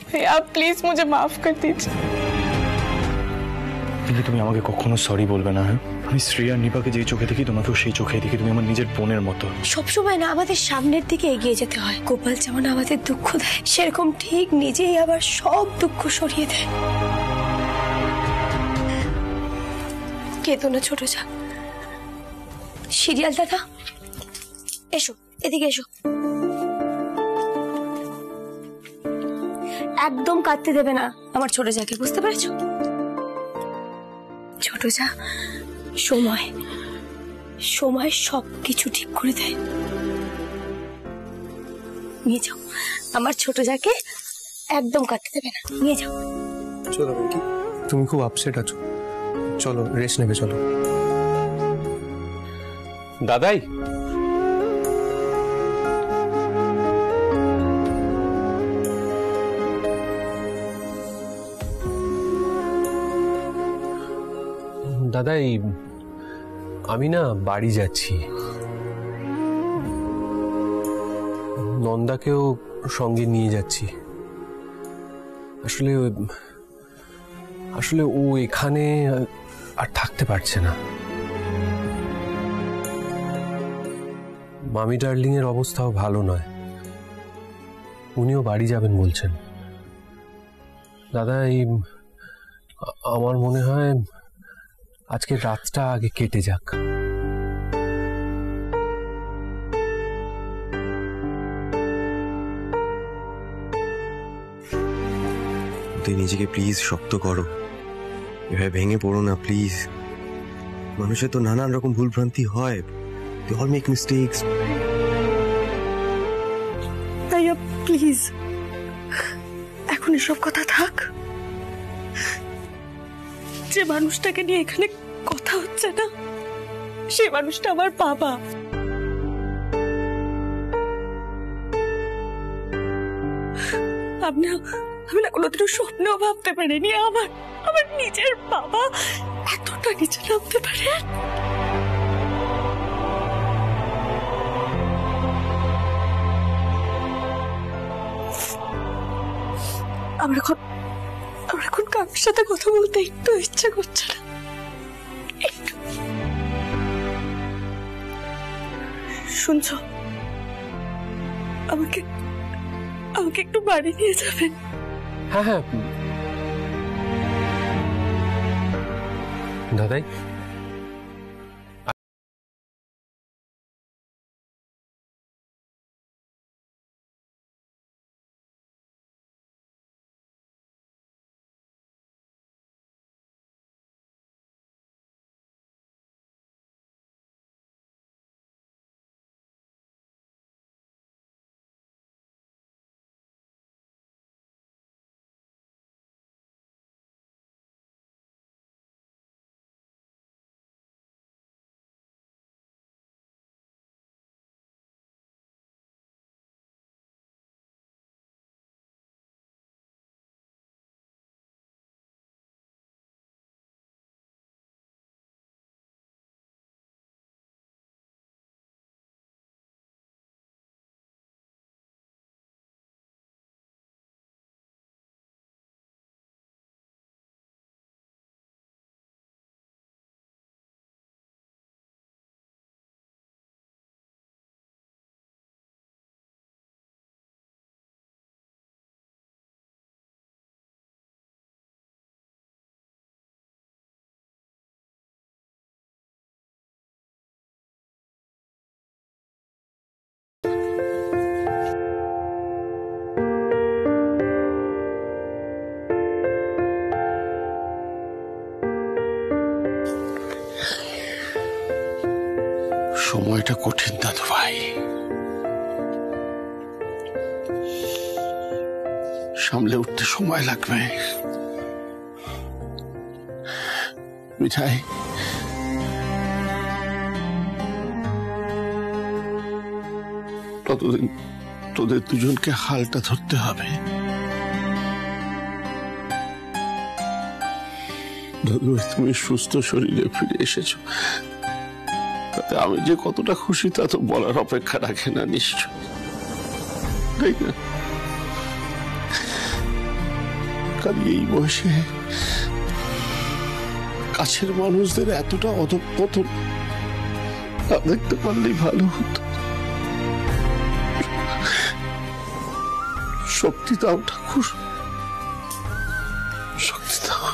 आप प्लीज मुझे माफ कर दीजिए। তুমি আমাকে কখনো সরি বলবে না। হ্যাঁ, আমি শ্রী আর নিপাকে যে চোখে দেখি তোমাকেও সেই চোখে দেখি। তুমি আমার নিজের বোনের মতো। সবসময় না আমাদের সামনের দিকে এগিয়ে যেতে হয়। গোপাল যেমন আমাদের দুঃখ দেয়, সেরকম ঠিক নিজেই আবার সব দুঃখ সরিয়ে দেয়। কেঁদো না ছোট যা। সিরিয়াল দাদা এসো, এদিকে এসো। একদম কাঁদতে দেবে না আমার ছোট যাকে, বুঝতে পেরেছো? ছোট যা, সময় সময় সবকিছু ঠিক করে দেয়। নিয়ে যাও আমার ছোট যাকে, একদম কাঁদতে দেবে না, নিয়ে যাও। চলো বেঙ্কি, তুমি খুব আপসেট আছো, চলো রেস্ট নেবে। চলো দাদাই, দাদাই আমি না বাড়ি যাচ্ছি, নন্দাকেও সঙ্গে নিয়ে যাচ্ছি। আসলে ও এখানে আর থাকতে পারছে না। মামি ডার্লিং এর অবস্থাও ভালো নয়, উনিও বাড়ি যাবেন বলছেন। দাদা আমার মনে হয় আজকে রাতটা আগে কেটে যাক। তুই নিজেকে প্লিজ শক্ত করো, এভাবে ভেঙে পড়ো না প্লিজ। মানুষের তো নানান রকম ভুলভ্রান্তি হয়, they all make mistakes. ভাইয়া প্লিজ এখন এসব কথা থাক। যে মানুষটাকে নিয়ে এখানে কথা হচ্ছে না, সে মানুষটা আমার বাবা। আমি না কোনোদিনও স্বপ্নেও ভাবতে পারিনি আমার নিজের বাবা এতটা নিচে নামতে পারে। আমার এখন কারোর সাথে কথা বলতে একটু ইচ্ছে করছে না। শুনছো, আমাকে একটু বাড়ি নিয়ে যাবেন? হ্যাঁ হ্যাঁ দাদাই, সময়টা কঠিন দাদু ভাই, সামলে উঠতে সময় লাগবে। মিঠাই, ততদিন তোদের দুজনকে হালটা ধরতে হবে। দাদু ভাই, তুমি সুস্থ শরীরে ফিরে এসেছো, তাতে আমি যে কতটা খুশি তা তো বলার অপেক্ষা রাখে না নিশ্চয়, তাই না? সরকারি এই বয়সে কাছের মানুষদের এতটা অধঃপতন দেখতে পারলেই ভালো হতো। শক্তি দাও ঠাকুর, শক্তি দাও।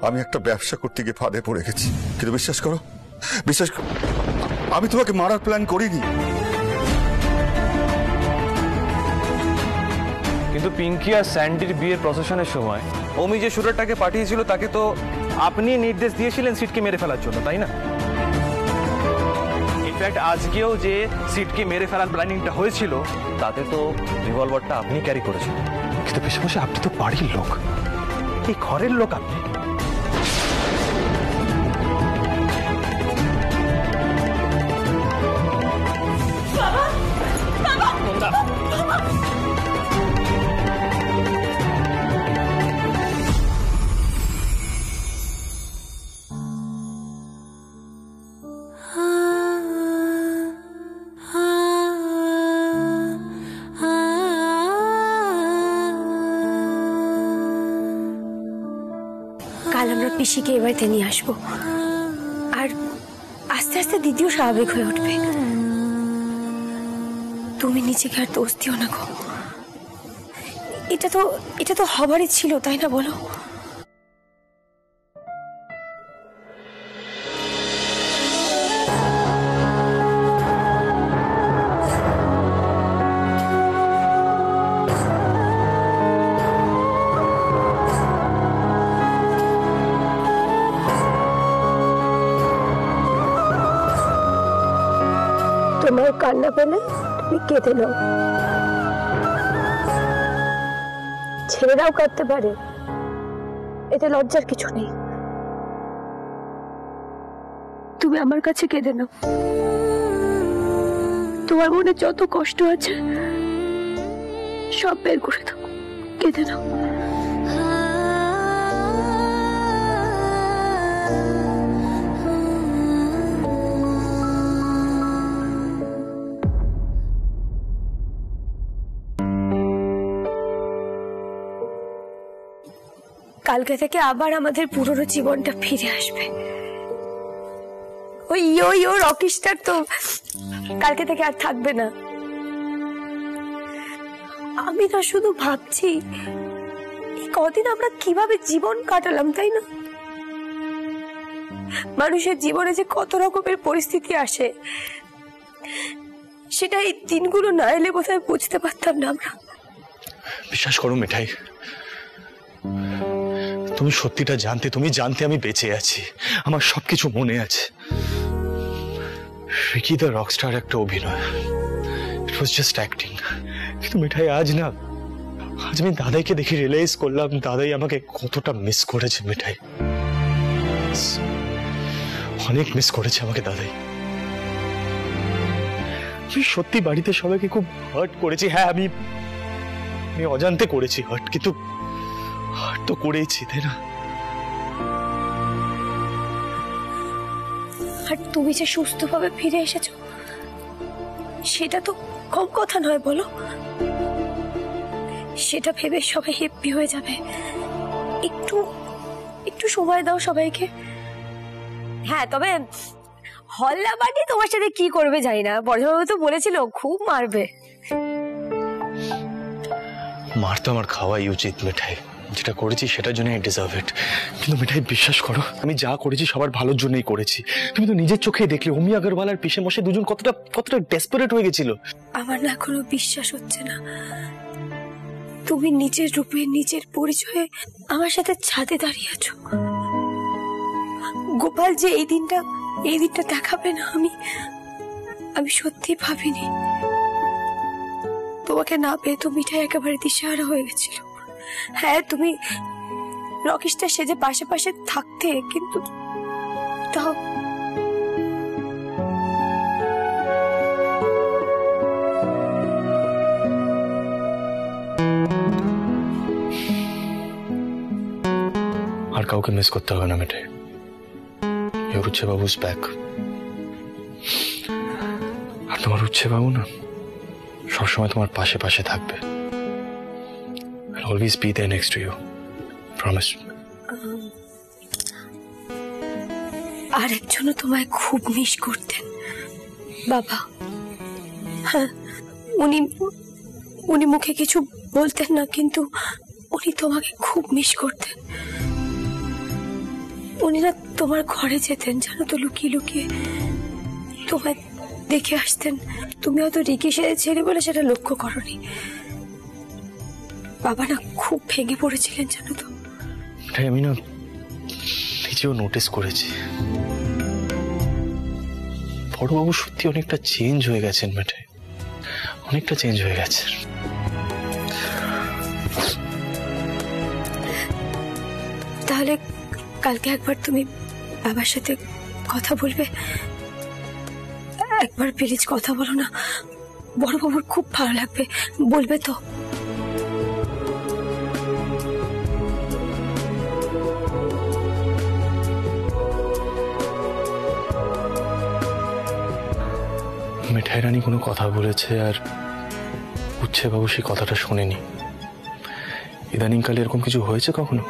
আমি একটা ব্যবসা করতে গিয়ে ফাঁদে পড়ে গেছি, কিন্তু বিশ্বাস করো আমি তোমাকে মারার প্ল্যান করিনি। কিন্তু পিঙ্কি আর স্যান্ডির বিয়ের প্রসেশনের সময় অমি যে শুটারটাকে পাঠিয়েছিল তাকে তো আপনি নির্দেশ দিয়েছিলেন সিটকে মেরে ফেলার জন্য, তাই না? ইনফ্যাক্ট আজকেও যে সিটকে মেরে ফেলার প্ল্যানিংটা হয়েছিল তাতে তো রিভলভারটা আপনি ক্যারি করেছিলেন, কিন্তু পাশাপাশি আপনি তো বাড়ির লোক, এই ঘরের লোক আপনি। কাল আমরা পিসিকে এ বাড়িতে নিয়ে আসবো, আর আস্তে আস্তে দিদিও স্বাভাবিক হয়ে উঠবে। তুমি নিজেকে আর দোষ দিও না গো, এটা তো হবারই ছিল, তাই না বলো? তোমার কান্না পেলে তুমি কেঁদে নাও, ছেলেরাও কাঁদতে পারে, এতে লজ্জার কিছু নেই। তুমি আমার কাছে কেঁদে নাও, তোমার মনে যত কষ্ট আছে সব বের করে দাও, কেঁদে নাও। কালকে থেকে আবার আমাদের পুরনো জীবনটা ফিরে আসবে। ওই ইয়ো রকিস্টার তো কালকে থেকে আর থাকবে না। আমি না শুধু ভাবছি এই কদিন আমরা কিভাবে জীবন কাটালাম, তাই না? মানুষের জীবনে যে কত রকমের পরিস্থিতি আসে সেটা এই দিনগুলো না এলে বোধহয় বুঝতে পারতাম না আমরা। বিশ্বাস করো মিঠাই, তুমি সত্যিটা জানতে, তুমি জানতে আমি বেঁচে আছি, আমার সবকিছু মনে আছে। রিকি দ্য রকস্টার একটা অভিনয়, ইট ওয়াজ জাস্ট অ্যাক্টিং। কিন্তু মিঠাই আজ আমি দাদাইকে দেখে রিয়েলাইজ করলাম দাদাই আমাকে কতটা মিস করেছে। মিঠাই অনেক মিস করেছে আমাকে দাদাই। আমি সত্যি বাড়িতে সবাইকে খুব হার্ট করেছি। হ্যাঁ, আমি অজান্তে করেছি হার্ট, কিন্তু হার্ট তো করেইছি, তাই না? আর তুমি যে সুস্থভাবে ফিরে এসেছো সেটা তো কম কথা নয় বলো। সেটা ভেবে সবাই হ্যাপি হয়ে যাবে। একটু সময় দাও সবাইকে। হ্যাঁ, তবে হল্লা বাটি তোমার সাথে কি করবে জানি না, বড়বাবু তো বলেছিল খুব মারবে। মার তো আমার খাওয়াই উচিত মিঠাই, যেটা করেছি সেটার জন্য আই ডিজার্ভ ইট। কিন্তু মিঠাই বিশ্বাস করো, আমি যা করেছি সবার ভালোর জন্যই করেছি। তুমি তো নিজের চোখেই দেখলে অমি আগরওয়াল আর পিসে মশাই দুজন কতটা ডেসপারেট হয়ে গেছিল। আমার না কোনো বিশ্বাস হচ্ছে না তুমি নিজের রূপে নিজের পরিচয়ে আমার সাথে ছাদে দাঁড়িয়ে আছো। গোপাল যে এই দিনটা দেখাবে না, আমি সত্যি ভাবিনি। তোমাকে না পেয়ে তো মিঠাই একেবারে দিশেহারা হয়ে গেছিল। হ্যাঁ, তুমি রকিস্টার সেজে পাশে পাশে থাকতে, কিন্তু তাও আর কাউকে মিস করতে হবে না মিঠাই। Your উচ্ছে বাবু's back। আর তোমার উচ্ছে বাবু না সবসময় তোমার পাশে পাশে থাকবে। I'll always be there next to you. Promise. আর একজনও তোমায় খুব মিস করতেন, বাবা। হ্যাঁ, উনি মুখে কিছু বলতেন না, কিন্তু উনি তোমাকে খুব মিস করতেন। উনি না তোমার ঘরে যেতেন জানো তো, লুকিয়ে লুকিয়ে তোমায় দেখে আসতেন। তুমি হয়তো রিকি সেজেছিলে বলে সেটা লক্ষ্য করনি। বাবা না খুব ভেঙে পড়েছিলেন জানো তো। আমি না নিজেও নোটিস করেছি, বড়বাবু সত্যি অনেকটা চেঞ্জ হয়ে গেছেন মিঠাই, অনেকটা চেঞ্জ হয়ে গেছে। তাহলে কালকে একবার তুমি বাবার সাথে কথা বলবে? একবার প্লিজ কথা বলো না, বড়বাবুর খুব ভালো লাগবে। বলবে তো? মিঠাই রানী কোনো কথা বলেছে আর উচ্ছে বাবু সেই কথাটা শোনেনি। ইদানিংকালে এরকম কিছু হয়েছে কখনো?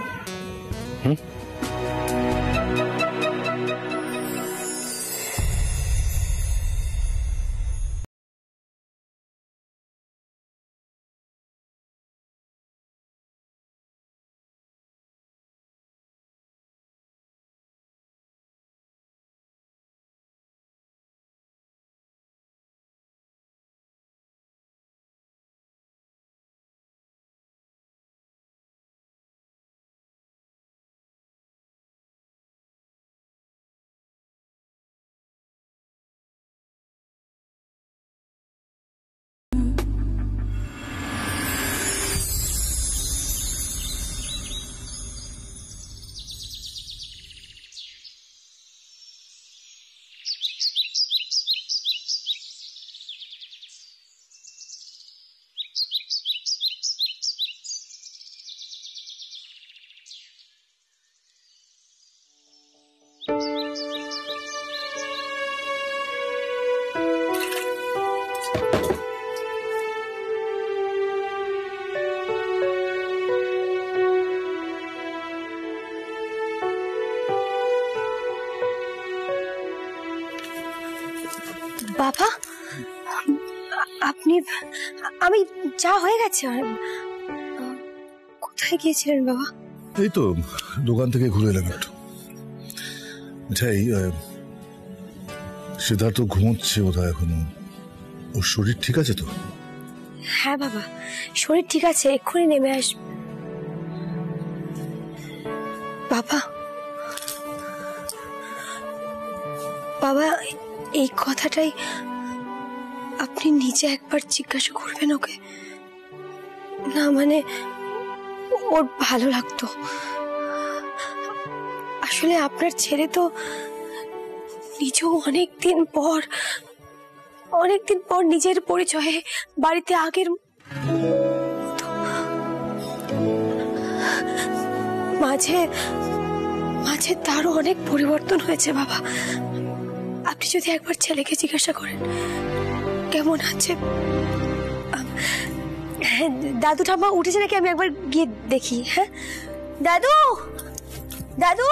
বাবা, আপনি, আমি যা হয়ে গেছে। কোথায় গিয়েছিলেন বাবা? এই তো দোকান থেকে ঘুরে এলাম একটু। সিদ্ধার্থ ঘুমোচ্ছে বোধহয় এখনো। ওর শরীর ঠিক আছে তো? হ্যাঁ বাবা, শরীর ঠিক আছে, এক্ষুনি নেমে আস। বাবা, বাবা এই কথাটাই আপনি নিজে একবার জিজ্ঞাসা করবেন ওকে না? মানে ওর ভালো লাগতো। আসলে আপনার ছেলে তো নিজেও অনেকদিন পর নিজের পরিচয়ে বাড়িতে আগের মাঝে তারও অনেক পরিবর্তন হয়েছে বাবা। আপনি যদি একবার ছেলেকে জিজ্ঞাসা করেন কেমন আছে। হ্যাঁ, দাদু ঠাম্মা উঠেছে নাকি আমি একবার গিয়ে দেখি। হ্যাঁ দাদু, দাদু,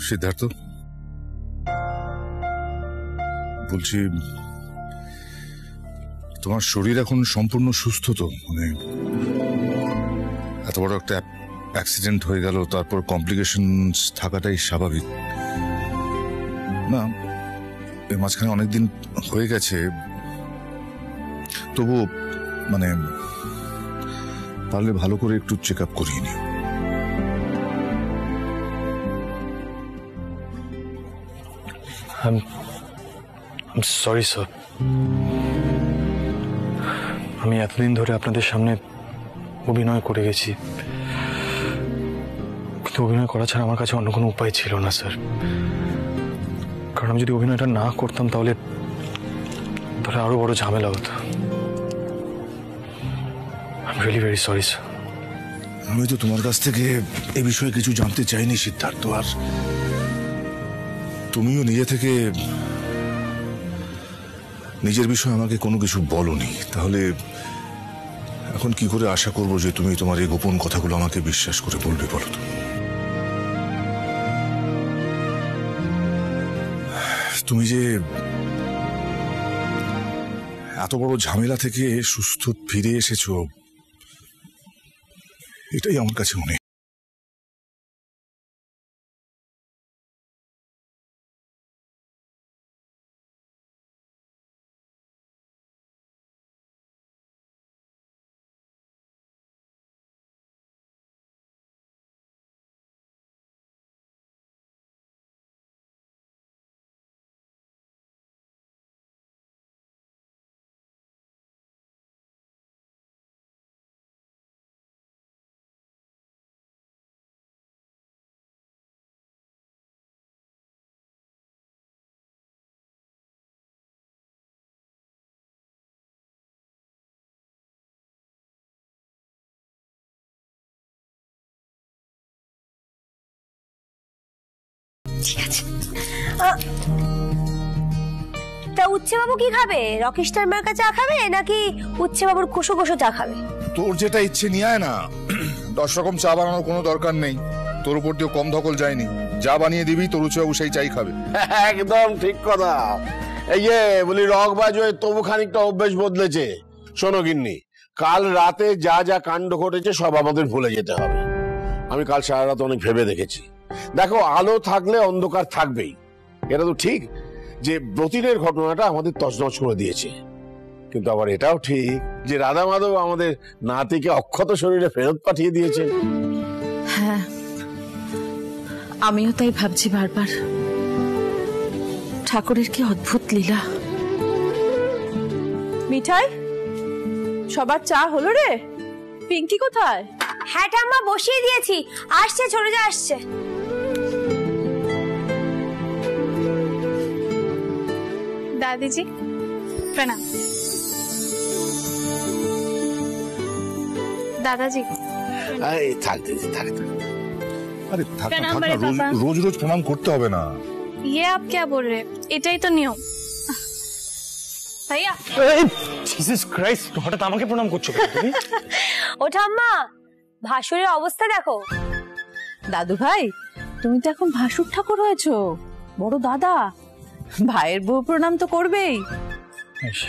সিদ্ধার্থ, বলছি তোমার শরীর এখন সম্পূর্ণ সুস্থ তো? মানে এত বড় একটা অ্যাক্সিডেন্ট হয়ে গেল, তারপর কমপ্লিকেশন থাকাটাই স্বাভাবিক না? এর মাঝখানে অনেকদিন হয়ে গেছে, তবু মানে পারলে ভালো করে একটু চেক আপ করিয়ে নিও। সরি স্যার, আমি এতদিন ধরে আপনাদের সামনে অভিনয় করে গেছি, কিন্তু অভিনয় করা ছাড়া আমার কাছে অন্য কোনো উপায় ছিল না স্যার। কারণ আমি যদি অভিনয়টা না করতাম তাহলে আরো বড় ঝামেলা হতো। I am really very sorry sir. আমি তো তোমার কাছ থেকে এই বিষয়ে কিছু জানতে চাইনি সিদ্ধার্থ, আর তুমিও নিজে থেকে নিজের বিষয়ে আমাকে কোনো কিছু বলনি, তাহলে এখন কি করে আশা করবো যে তুমি তোমার এই গোপন কথাগুলো আমাকে বিশ্বাস করে বলবে বলো তো? তুমি যে এত বড় ঝামেলা থেকে সুস্থ ফিরে এসেছো, এটাই আমার কাছে অনেক। ঠিক আছে। তা উচ্ছে বাবু কি খাবে? রকিস্টার মার্কা চা খাবে নাকি উচ্ছে বাবুর কোষো কোষো চা খাবে? তোর যেটা ইচ্ছে নিয়ে আয় না, 10 রকম চা বানানোর কোনো দরকার নেই, তোর উপর দিয়ে কম ধকল যায়নি। যা বানিয়ে দিবি তোর উচ্চবাবু সেই চাই খাবে। একদম ঠিক কথা। এই যে বলি রকবাজ হয়ে তবু খানিকটা অভ্যেস বদলেছে। শোনো গিন্নি, কাল রাতে যা যা কাণ্ড ঘটেছে সব আমাদের ভুলে যেতে হবে। আমি কাল সারা রাত অনেক ভেবে দেখেছি। দেখো, আলো থাকলে অন্ধকার থাকবেই, এটা তো ঠিক যে ব্রতিনের ঘটনাটা আমাদের তছনছ করে দিয়েছে, কিন্তু আবার এটাও ঠিক যে রাধা মাধব আমাদের নাতিকে অক্ষত শরীরে ফেরত পাঠিয়ে দিয়েছে। হ্যাঁ, আমিও তাই ভাবছি বারবার। ঠাকুরের কি অদ্ভুত লীলা। মিঠাই, সবার চা হলো রে? পিঙ্কি কোথায়? হ্যাঁ ঠাম্মা, বসিয়ে দিয়েছি, আসছে, ছোট যা আসছে। दादी जी प्रणाम। दादाजी থাক দিদি, থাক। আরে থাক না, प्रणाम থাক না, बड़े पापा। রোজ রোজ প্রণাম করতে হবে না। ये आप क्या बोल रहे हैं? এটাই তো নিয়ম। ভাইয়া, জিসাস ক্রাইস্ট, হঠাৎ আমাকে প্রণাম করছো কেন তুমি? ও ঠাম্মা, ভাসুরের অবস্থা দেখো। দাদু ভাই, তুমি তো এখন ভাসুর ঠাকুর হয়েছো, বড় দাদা। ভাইয়ের বউ প্রণাম তো করবেই।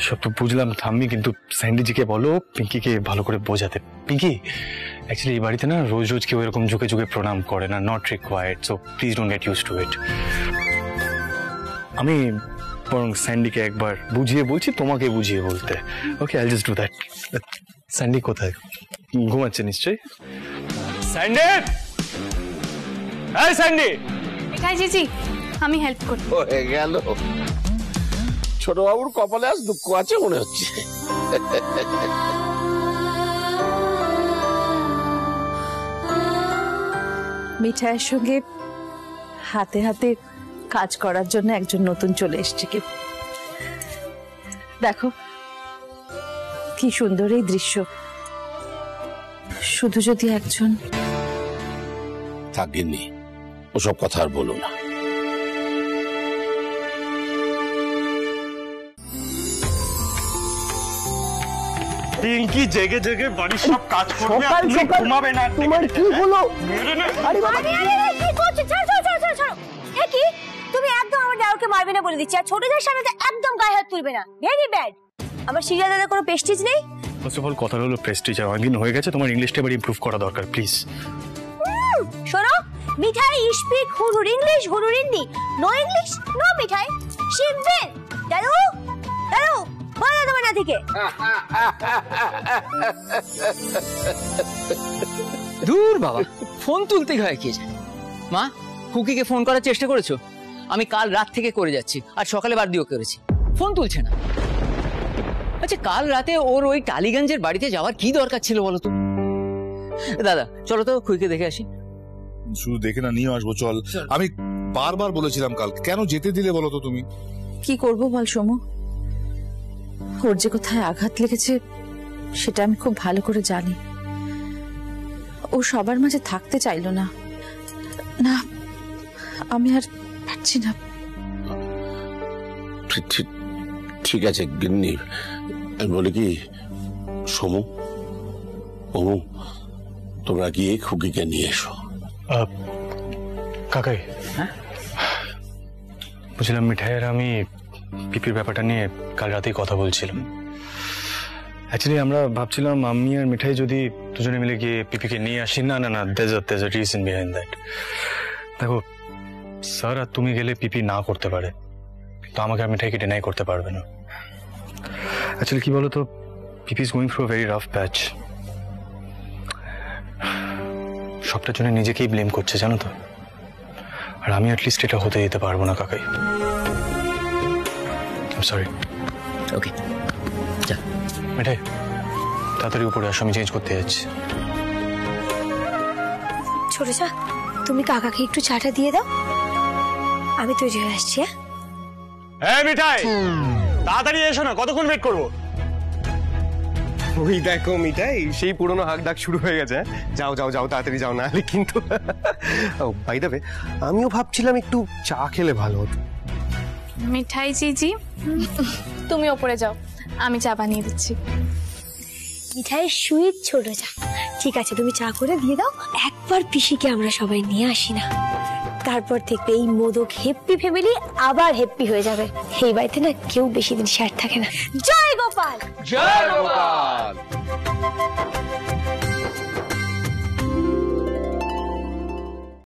সব তো বুঝলাম ঠাম্মি, কিন্তু স্যান্ডিজিকে বলো পিঙ্কিকে ভালো করে বোঝাতে। পিঙ্কি, অ্যাকচুয়ালি এই বাড়িতে না রোজ রোজ কেউ এরকম ঝুঁকে ঝুঁকে প্রণাম করে না, not required, so please don't get use to it. আমি বরং স্যান্ডিকে একবার বুঝিয়ে বলছি, তোমাকে বুঝিয়ে বলতে। Okay, I just do that. Sandy কোথায়? ঘুমাচ্ছে নিশ্চয়ই। স্যান্ডি, এই স্যান্ডি। মিঠাই জিজি, আমি হেল্প করি। হয়ে গেল, ছোট বাবুর কপালে আজ দুঃখ আছে মনে হচ্ছে। মিঠাইয়ের সঙ্গে হাতে হাতে কাজ করার জন্য একজন নতুন চলে এসছে। কি দেখো, কি সুন্দর এই দৃশ্য। শুধু যদি একজন। থাকিনি, ওসব কথা আর বলো না। পিঙ্কি জেগে জেগে বাড়ির সব কাজ করবে, আপনি ঘুমাবে না। তোমার কি হলো? আরে বাবা, কি করছিস? ছাড় ছাড় ছাড় ছাড়। আমাকে মারবে না বলে দিচ্ছি, আর ছোটদের সামনে তো একদম গায়ে হাত তুলবে না, ভেরি ব্যাড। আমার সিরিয়াল দাদার কোনো প্রেস্টিজ নেই। ফার্স্ট অফ অল কথা হলো প্রেস্টিজ, আর অনেকদিন হয়ে গেছে, তোমার ইংলিশটা এবার ইমপ্রুভ করা দরকার প্লিজ। শোনো, মিঠাই স্পিক হুরুর ইংলিশ, হুরুর Hindi, no English no Mithai, শিখবেন। দাদু দাদু বলো তোমার না থেকে। দূর বাবা, ফোন তুলতে হয় কে জানে। মা, খুকিকে ফোন করার চেষ্টা করেছো? আমি কাল রাত থেকে করে যাচ্ছি, আর সকালে বার দিয়েও করেছি, ফোন তুলছে না। আচ্ছা, কাল রাতে ওর ওই টালিগঞ্জের বাড়িতে যাওয়ার কি দরকার ছিল বলো তো? দাদা চলো তো খুকিকে দেখে আসি। শুধু দেখে না, নিয়ে আসবো, চল। আমি বারবার বলেছিলাম কাল, কেন যেতে দিলে বলো তো তুমি? কি করব বল সোমু, ওর যে কোথায় আঘাত লেগেছে সেটা আমি খুব ভালো করে জানি। ও সবার মাঝে থাকতে চাইলো না। না, আমি আর পারছি না। ঠিক আছে গিন্নি, আমি বলি কি, সমু ওমু, তোমরা গিয়ে খুকিকে নিয়ে এসো। কাকাই, বুঝলাম মিঠাই আর আমি পিপির ব্যাপারটা নিয়ে কাল রাতেই কথা বলছিলাম। অ্যাকচুয়ালি আমরা ভাবছিলাম আমি আর মিঠাই যদি দুজনে মিলে গিয়ে পিপিকে নিয়ে আসি। না না না, there's a reason behind that. দেখো স্যার, আর তুমি গেলে পিপি না করতে পারে, তো আমাকে আর মিঠাইকে ডিনাই করতে পারবে না। অ্যাকচুয়ালি কি বলতো, PP is going through a very rough patch. সবটার জন্য নিজেকেই ব্লেম করছে জানো তো, আর আমি অ্যাটলিস্ট এটা হতে দিতে পারবো না কাকাই। সরি। ওকে, যা মিঠাই তাড়াতাড়ি উপরে আসো, আমি চেঞ্জ করতে যাচ্ছি। ছোট চা, তুমি কাকাকে একটু চাটা দিয়ে দাও, আমি তৈরি হয়ে আসছি। হ্যাঁ মিঠাই, তাড়াতাড়ি এসো না, কতক্ষণ ওয়েট করবো? ওই দেখো মিঠাই, সেই পুরনো হাক ডাক শুরু হয়ে গেছে। যাও যাও যাও, তাড়াতাড়ি যাও, না হলে কিন্তু। ও বাই দ্য ওয়ে, আমিও ভাবছিলাম একটু চা খেলে ভালো হতো। মিঠাই জিজি, তুমি ওপরে যাও, আমি চা বানিয়ে দিচ্ছি। মিঠাই সুইট ছোট চা। ঠিক আছে, তুমি চা করে দিয়ে দাও। একবার পিসিকে আমরা সবাই নিয়ে আসি না, তারপর থেকে এই মোদক হ্যাপি ফ্যামিলি আবার হ্যাপি হয়ে যাবে। এই বাড়িতে না কেউ বেশি দিন শেয়ার থাকে না। জয় গোপাল, জয় গোপাল।